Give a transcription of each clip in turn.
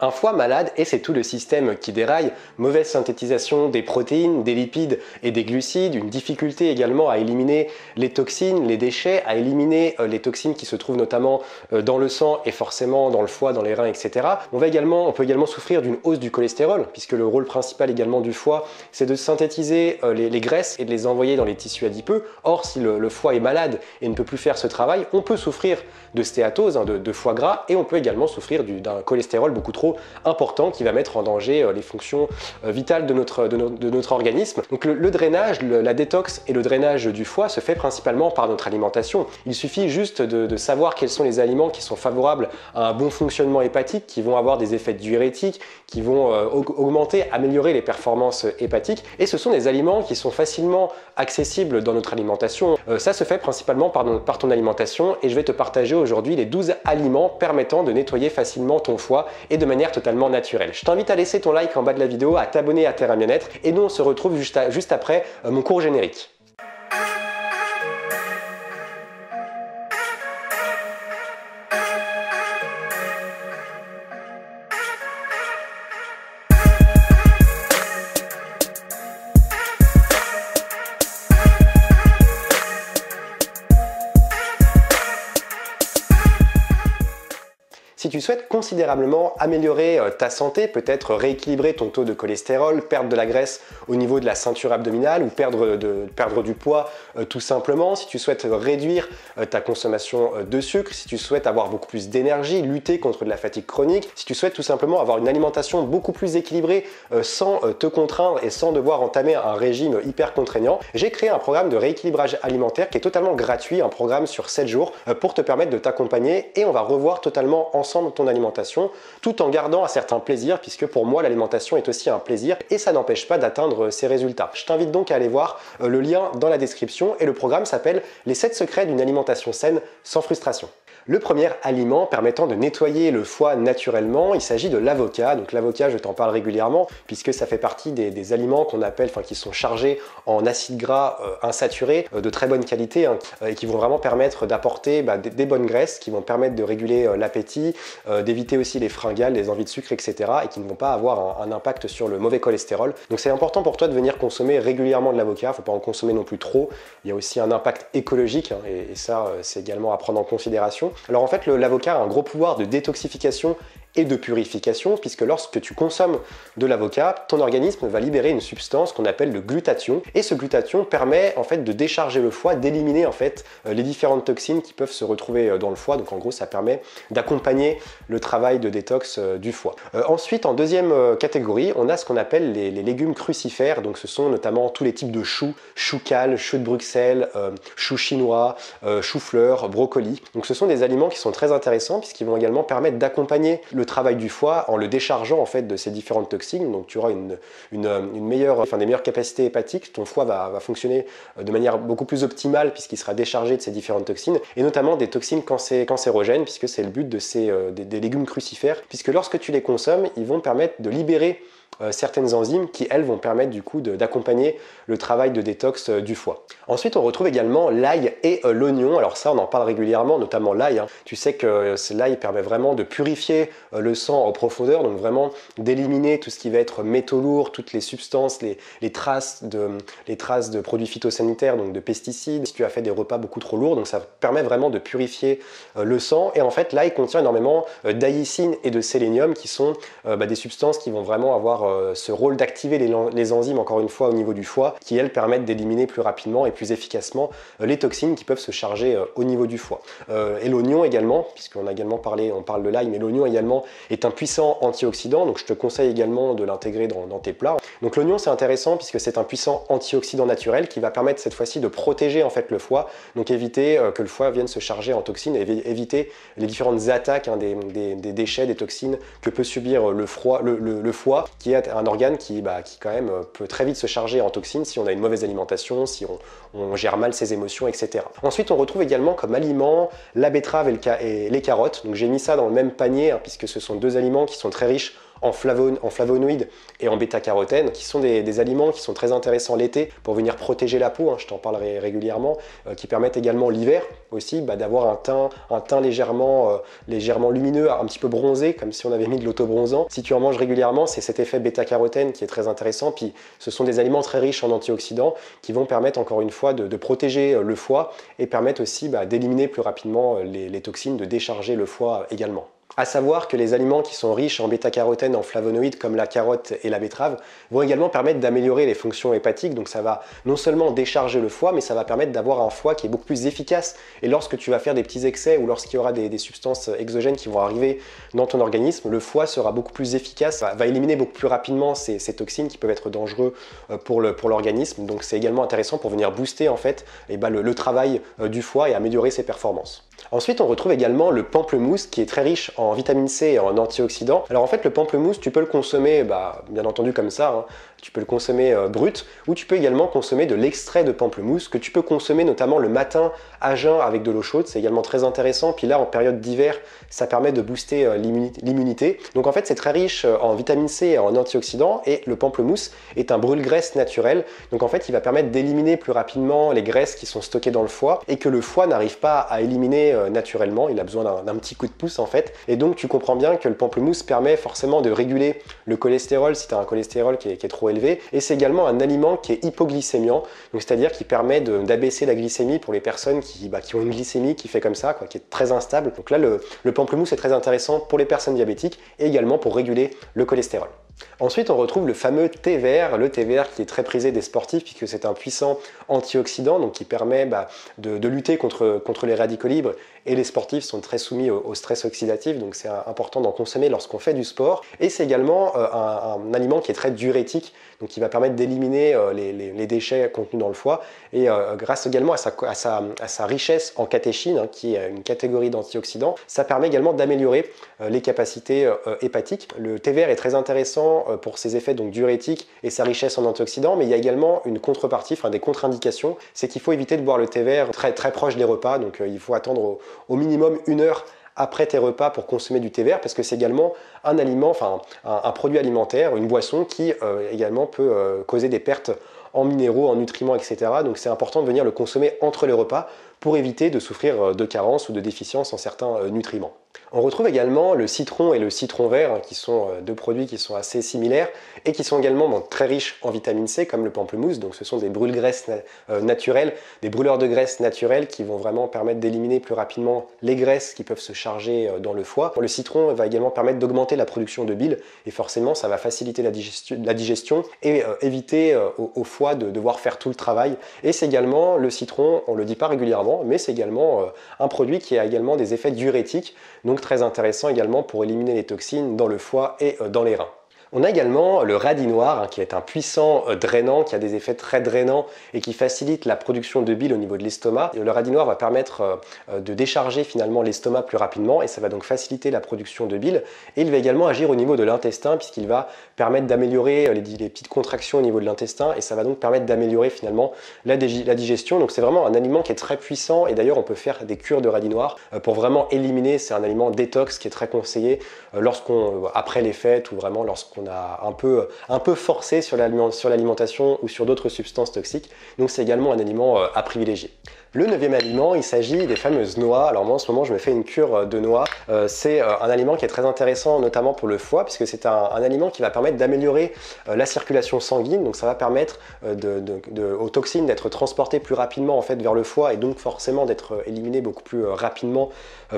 Un foie malade, et c'est tout le système qui déraille, mauvaise synthétisation des protéines, des lipides et des glucides, une difficulté également à éliminer les toxines, les déchets, à éliminer les toxines qui se trouvent notamment dans le sang et forcément dans le foie, dans les reins, etc. On peut également souffrir d'une hausse du cholestérol, puisque le rôle principal également du foie, c'est de synthétiser les graisses et de les envoyer dans les tissus adipeux. Or, si le foie est malade et ne peut plus faire ce travail, on peut souffrir de stéatose, de foie gras, et on peut également souffrir d'un cholestérol beaucoup trop important qui va mettre en danger les fonctions vitales de notre organisme. Donc le drainage, la détox et le drainage du foie se fait principalement par notre alimentation. Il suffit juste de savoir quels sont les aliments qui sont favorables à un bon fonctionnement hépatique, qui vont avoir des effets diurétiques, qui vont augmenter, améliorer les performances hépatiques. Et ce sont des aliments qui sont facilement accessibles dans notre alimentation. Ça se fait principalement par ton alimentation, et je vais te partager aujourd'hui les 12 aliments permettant de nettoyer facilement ton foie et de manière totalement naturelle. Je t'invite à laisser ton like en bas de la vidéo, à t'abonner à Terre à Bien-être, et nous on se retrouve juste après mon court générique. Si tu souhaites considérablement améliorer ta santé, peut-être rééquilibrer ton taux de cholestérol, perdre de la graisse au niveau de la ceinture abdominale ou perdre du poids tout simplement, si tu souhaites réduire ta consommation de sucre, si tu souhaites avoir beaucoup plus d'énergie, lutter contre de la fatigue chronique, si tu souhaites tout simplement avoir une alimentation beaucoup plus équilibrée sans te contraindre et sans devoir entamer un régime hyper contraignant, j'ai créé un programme de rééquilibrage alimentaire qui est totalement gratuit, un programme sur 7 jours pour te permettre de t'accompagner, et on va revoir totalement ensemble ton alimentation tout en gardant un certain plaisir, puisque pour moi l'alimentation est aussi un plaisir et ça n'empêche pas d'atteindre ses résultats. Je t'invite donc à aller voir le lien dans la description, et le programme s'appelle Les 7 secrets d'une alimentation saine sans frustration. Le premier aliment permettant de nettoyer le foie naturellement, il s'agit de l'avocat. Donc l'avocat, je t'en parle régulièrement puisque ça fait partie des aliments qu'on appelle, qui sont chargés en acides gras insaturés de très bonne qualité, et qui vont vraiment permettre d'apporter des bonnes graisses, qui vont permettre de réguler l'appétit, d'éviter aussi les fringales, les envies de sucre, etc. et qui ne vont pas avoir un impact sur le mauvais cholestérol. Donc c'est important pour toi de venir consommer régulièrement de l'avocat, il ne faut pas en consommer non plus trop. Il y a aussi un impact écologique, et ça c'est également à prendre en considération. Alors en fait, l'avocat a un gros pouvoir de détoxification et de purification, puisque lorsque tu consommes de l'avocat, ton organisme va libérer une substance qu'on appelle le glutathion, et ce glutathion permet en fait de décharger le foie, d'éliminer en fait les différentes toxines qui peuvent se retrouver dans le foie. Donc en gros, ça permet d'accompagner le travail de détox du foie. Ensuite, en deuxième catégorie, on a ce qu'on appelle les légumes crucifères. Donc ce sont notamment tous les types de choux, chou cal, chou de Bruxelles, chou chinois, chou-fleur, brocoli. Donc ce sont des aliments qui sont très intéressants puisqu'ils vont également permettre d'accompagner le travail du foie en le déchargeant en fait de ces différentes toxines. Donc tu auras des meilleures capacités hépatiques, ton foie va fonctionner de manière beaucoup plus optimale puisqu'il sera déchargé de ces différentes toxines, et notamment des toxines cancérogènes, puisque c'est le but des légumes crucifères, puisque lorsque tu les consommes, ils vont permettre de libérer certaines enzymes qui, elles, vont permettre du coup d'accompagner le travail de détox du foie. Ensuite, on retrouve également l'ail et l'oignon. Alors ça, on en parle régulièrement, notamment l'ail. Tu sais que l'ail permet vraiment de purifier le sang en profondeur, donc vraiment d'éliminer tout ce qui va être métaux lourds, toutes les substances, les traces de produits phytosanitaires, donc de pesticides, si tu as fait des repas beaucoup trop lourds. Donc ça permet vraiment de purifier le sang. Et en fait, l'ail contient énormément d'aïcine et de sélénium, qui sont des substances qui vont vraiment avoir ce rôle d'activer les enzymes, encore une fois, au niveau du foie, qui elles permettent d'éliminer plus rapidement et plus efficacement les toxines qui peuvent se charger au niveau du foie. Et l'oignon également, puisqu'on a également on parle de l'ail, mais l'oignon également est un puissant antioxydant, donc je te conseille également de l'intégrer dans tes plats. Donc l'oignon, c'est intéressant puisque c'est un puissant antioxydant naturel qui va permettre cette fois-ci de protéger en fait le foie, donc éviter que le foie vienne se charger en toxines, et éviter les différentes attaques des déchets, des toxines que peut subir le foie, qui est un organe qui quand même peut très vite se charger en toxines si on a une mauvaise alimentation, si on gère mal ses émotions, etc. Ensuite, on retrouve également comme aliments la betterave et les carottes. Donc j'ai mis ça dans le même panier puisque ce sont deux aliments qui sont très riches en flavonoïdes et en bêta-carotène, qui sont des aliments qui sont très intéressants l'été pour venir protéger la peau, hein, je t'en parlerai régulièrement, qui permettent également l'hiver aussi d'avoir un teint légèrement lumineux, un petit peu bronzé, comme si on avait mis de l'autobronzant. Si tu en manges régulièrement, c'est cet effet bêta-carotène qui est très intéressant. Puis ce sont des aliments très riches en antioxydants qui vont permettre encore une fois de protéger le foie et permettre aussi d'éliminer plus rapidement les toxines, de décharger le foie également. À savoir que les aliments qui sont riches en bêta-carotène, en flavonoïdes comme la carotte et la betterave vont également permettre d'améliorer les fonctions hépatiques. Donc ça va non seulement décharger le foie, mais ça va permettre d'avoir un foie qui est beaucoup plus efficace. Et lorsque tu vas faire des petits excès ou lorsqu'il y aura des substances exogènes qui vont arriver dans ton organisme, le foie sera beaucoup plus efficace, va éliminer beaucoup plus rapidement ces toxines qui peuvent être dangereux pour l'organisme. Donc c'est également intéressant pour venir booster en fait le travail du foie et améliorer ses performances. Ensuite, on retrouve également le pamplemousse qui est très riche en vitamine C et en antioxydants. Alors en fait, le pamplemousse, tu peux le consommer, bien entendu comme ça, hein. Tu peux le consommer brut, ou tu peux également consommer de l'extrait de pamplemousse que tu peux consommer notamment le matin à jeun avec de l'eau chaude. C'est également très intéressant. Puis là, en période d'hiver, ça permet de booster l'immunité. Donc en fait, c'est très riche en vitamine C et en antioxydants, et le pamplemousse est un brûle-graisse naturel. Donc en fait, il va permettre d'éliminer plus rapidement les graisses qui sont stockées dans le foie et que le foie n'arrive pas à éliminer naturellement. Il a besoin d'un petit coup de pouce en fait. Et donc tu comprends bien que le pamplemousse permet forcément de réguler le cholestérol si tu as un cholestérol qui est trop élevé. Et c'est également un aliment qui est hypoglycémiant, donc c'est-à-dire qui permet d'abaisser la glycémie pour les personnes qui ont une glycémie qui fait comme ça, qui est très instable. Donc là, le pamplemousse est très intéressant pour les personnes diabétiques et également pour réguler le cholestérol. Ensuite, on retrouve le fameux thé vert, le thé vert qui est très prisé des sportifs puisque c'est un puissant antioxydant, donc qui permet de lutter contre les radicaux libres, et les sportifs sont très soumis au stress oxydatif, donc c'est important d'en consommer lorsqu'on fait du sport. Et c'est également un aliment qui est très diurétique, donc qui va permettre d'éliminer les déchets contenus dans le foie, et grâce également à sa richesse en catéchine, hein, qui est une catégorie d'antioxydants, ça permet également d'améliorer les capacités hépatiques. Le thé vert est très intéressant pour ses effets donc diurétiques et sa richesse en antioxydants, mais il y a également une contrepartie, des contre-indications, c'est qu'il faut éviter de boire le thé vert très proche des repas, donc il faut attendre au minimum 1 heure après tes repas pour consommer du thé vert, parce que c'est également un aliment, un produit alimentaire, une boisson qui également peut causer des pertes en minéraux, en nutriments, etc. Donc c'est important de venir le consommer entre les repas pour éviter de souffrir de carences ou de déficiences en certains nutriments. On retrouve également le citron et le citron vert, hein, qui sont deux produits qui sont assez similaires et qui sont également très riches en vitamine C comme le pamplemousse. Donc ce sont des brûle-graisses naturels, des brûleurs de graisse naturels qui vont vraiment permettre d'éliminer plus rapidement les graisses qui peuvent se charger dans le foie. Le citron va également permettre d'augmenter la production de bile et forcément ça va faciliter la digestion et éviter au foie de devoir faire tout le travail. Et c'est également le citron, on ne le dit pas régulièrement, mais c'est également un produit qui a également des effets diurétiques, donc très intéressant également pour éliminer les toxines dans le foie et dans les reins. On a également le radis noir, hein, qui est un puissant drainant, qui a des effets très drainants et qui facilite la production de bile au niveau de l'estomac. Le radis noir va permettre de décharger finalement l'estomac plus rapidement et ça va donc faciliter la production de bile. Et il va également agir au niveau de l'intestin puisqu'il va permettre d'améliorer les petites contractions au niveau de l'intestin et ça va donc permettre d'améliorer finalement la digestion. Donc c'est vraiment un aliment qui est très puissant et d'ailleurs on peut faire des cures de radis noir pour vraiment éliminer. C'est un aliment détox qui est très conseillé après les fêtes ou vraiment lorsqu'on a un peu forcé sur l'alimentation ou sur d'autres substances toxiques. Donc c'est également un aliment à privilégier. Le 9e aliment, il s'agit des fameuses noix. Alors moi en ce moment je me fais une cure de noix. C'est un aliment qui est très intéressant notamment pour le foie puisque c'est un aliment qui va permettre d'améliorer la circulation sanguine. Donc ça va permettre aux toxines d'être transportées plus rapidement en fait vers le foie et donc forcément d'être éliminées beaucoup plus rapidement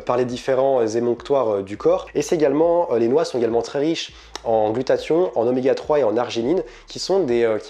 par les différents émonctoires du corps. Et c'est également, les noix sont également très riches en glutathion, en oméga 3 et en arginine qui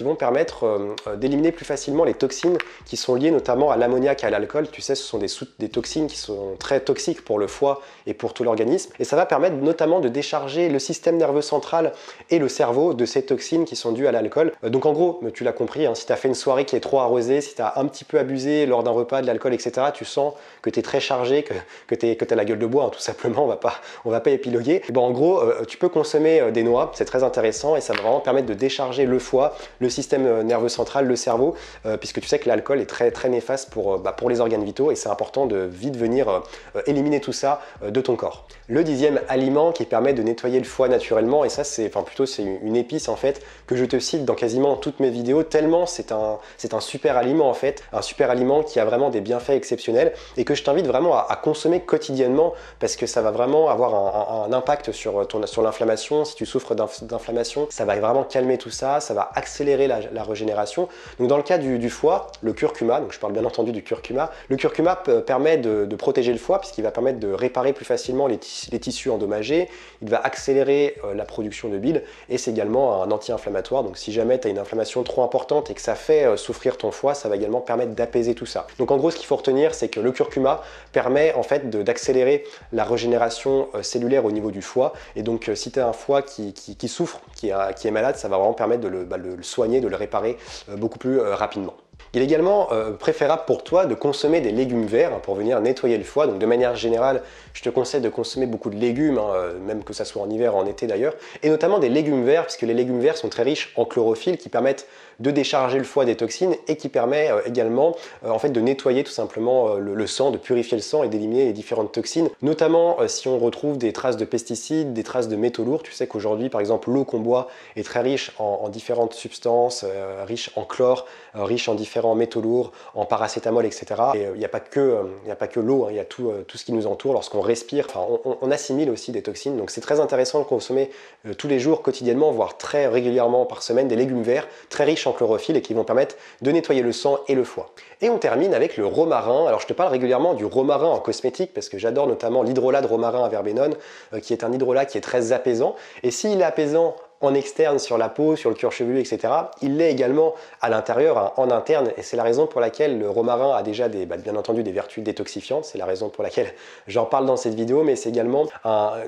vont permettre d'éliminer plus facilement les toxines qui sont liées notamment à l'ammoniac et à l'alcool. Tu sais, ce sont des toxines qui sont très toxiques pour le foie et pour tout l'organisme. Et ça va permettre notamment de décharger le système nerveux central et le cerveau de ces toxines qui sont dues à l'alcool. Donc en gros, tu l'as compris, hein, si tu as fait une soirée qui est trop arrosée, si tu as un petit peu abusé lors d'un repas de l'alcool, etc., tu sens que tu es très chargé, que tu as la gueule de bois, hein, tout simplement, on va pas épiloguer. Et en gros, tu peux consommer des noix, c'est très intéressant et ça va vraiment permettre de décharger le foie, le système nerveux central, le cerveau, puisque tu sais que l'alcool est très néfaste pour les organes vitaux et c'est important de vite venir éliminer tout ça de ton corps. Le 10e aliment qui permet de nettoyer le foie naturellement, et ça c'est une épice en fait que je te cite dans quasiment toutes mes vidéos tellement c'est un super aliment en fait, un super aliment qui a vraiment des bienfaits exceptionnels et que je t'invite vraiment à consommer quotidiennement parce que ça va vraiment avoir un impact sur l'inflammation. Si tu souffres d'inflammation, ça va vraiment calmer tout ça, ça va accélérer la régénération. Donc dans le cas du foie, le curcuma, donc je parle bien entendu du curcuma, le curcuma permet de protéger le foie puisqu'il va permettre de réparer plus facilement les tissus endommagés, il va accélérer la production de bile et c'est également un anti-inflammatoire. Donc si jamais tu as une inflammation trop importante et que ça fait souffrir ton foie, ça va également permettre d'apaiser tout ça. Donc en gros ce qu'il faut retenir, c'est que le curcuma permet en fait d'accélérer la régénération cellulaire au niveau du foie et donc si tu as un foie qui souffre, qui est malade, ça va vraiment permettre de le soigner, de le réparer beaucoup plus rapidement. Il est également préférable pour toi de consommer des légumes verts pour venir nettoyer le foie. Donc de manière générale, je te conseille de consommer beaucoup de légumes, même que ça soit en hiver ou en été d'ailleurs, et notamment des légumes verts, puisque les légumes verts sont très riches en chlorophylle qui permettent de décharger le foie des toxines et qui permet également en fait de nettoyer tout simplement le sang, de purifier le sang et d'éliminer les différentes toxines, notamment si on retrouve des traces de pesticides, des traces de métaux lourds. Tu sais qu'aujourd'hui par exemple l'eau qu'on boit est très riche en différentes substances, riche en chlore, riche en différents métaux lourds, en paracétamol, etc. Et il n'y a pas que l'eau, il y a tout ce qui nous entoure. Lorsqu'on respire, on assimile aussi des toxines. Donc c'est très intéressant de consommer tous les jours, quotidiennement, voire très régulièrement par semaine, des légumes verts très riches en chlorophylle et qui vont permettre de nettoyer le sang et le foie. Et on termine avec le romarin. Alors je te parle régulièrement du romarin en cosmétique parce que j'adore notamment l'hydrolat de romarin à verbenone qui est un hydrolat qui est très apaisant. Et s'il est apaisant en externe sur la peau, sur le cuir chevelu, etc. Il l'est également à l'intérieur, en interne, et c'est la raison pour laquelle le romarin a déjà bien entendu des vertus détoxifiantes, c'est la raison pour laquelle j'en parle dans cette vidéo, mais c'est également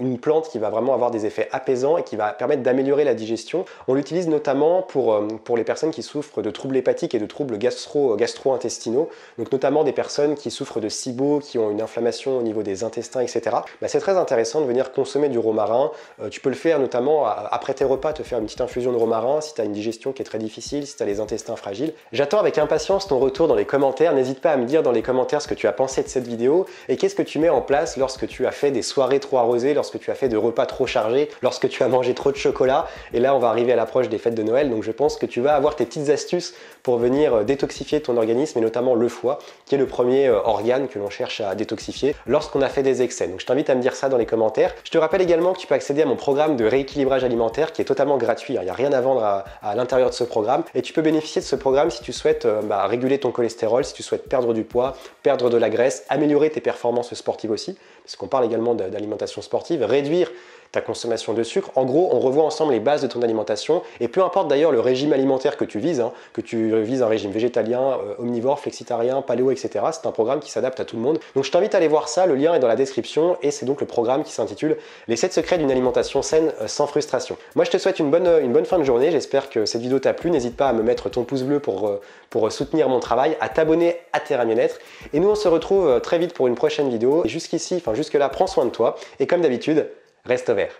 une plante qui va vraiment avoir des effets apaisants et qui va permettre d'améliorer la digestion. On l'utilise notamment pour les personnes qui souffrent de troubles hépatiques et de troubles gastro-intestinaux, donc notamment des personnes qui souffrent de SIBO, qui ont une inflammation au niveau des intestins, etc. C'est très intéressant de venir consommer du romarin. Tu peux le faire notamment après tes repas, te faire une petite infusion de romarin si tu as une digestion qui est très difficile, si tu as les intestins fragiles. J'attends avec impatience ton retour dans les commentaires. N'hésite pas à me dire dans les commentaires ce que tu as pensé de cette vidéo et qu'est-ce que tu mets en place lorsque tu as fait des soirées trop arrosées, lorsque tu as fait de repas trop chargés, lorsque tu as mangé trop de chocolat. Et là, on va arriver à l'approche des fêtes de Noël, donc je pense que tu vas avoir tes petites astuces pour venir détoxifier ton organisme et notamment le foie, qui est le premier organe que l'on cherche à détoxifier lorsqu'on a fait des excès. Donc je t'invite à me dire ça dans les commentaires. Je te rappelle également que tu peux accéder à mon programme de rééquilibrage alimentaire qui est totalement gratuit, il n'y a rien à vendre à l'intérieur de ce programme et tu peux bénéficier de ce programme si tu souhaites réguler ton cholestérol, si tu souhaites perdre du poids, perdre de la graisse, améliorer tes performances sportives aussi, parce qu'on parle également d'alimentation sportive, réduire ta consommation de sucre. En gros, on revoit ensemble les bases de ton alimentation et peu importe d'ailleurs le régime alimentaire que tu vises, que tu vises un régime végétalien, omnivore, flexitarien, paléo, etc. C'est un programme qui s'adapte à tout le monde. Donc je t'invite à aller voir ça, le lien est dans la description et c'est donc le programme qui s'intitule Les 7 secrets d'une alimentation saine sans frustration. Moi je te souhaite une bonne fin de journée, j'espère que cette vidéo t'a plu. N'hésite pas à me mettre ton pouce bleu pour soutenir mon travail, à t'abonner à Terra Mieux-être et nous on se retrouve très vite pour une prochaine vidéo. Et jusque là, prends soin de toi et comme d'habitude, reste vert.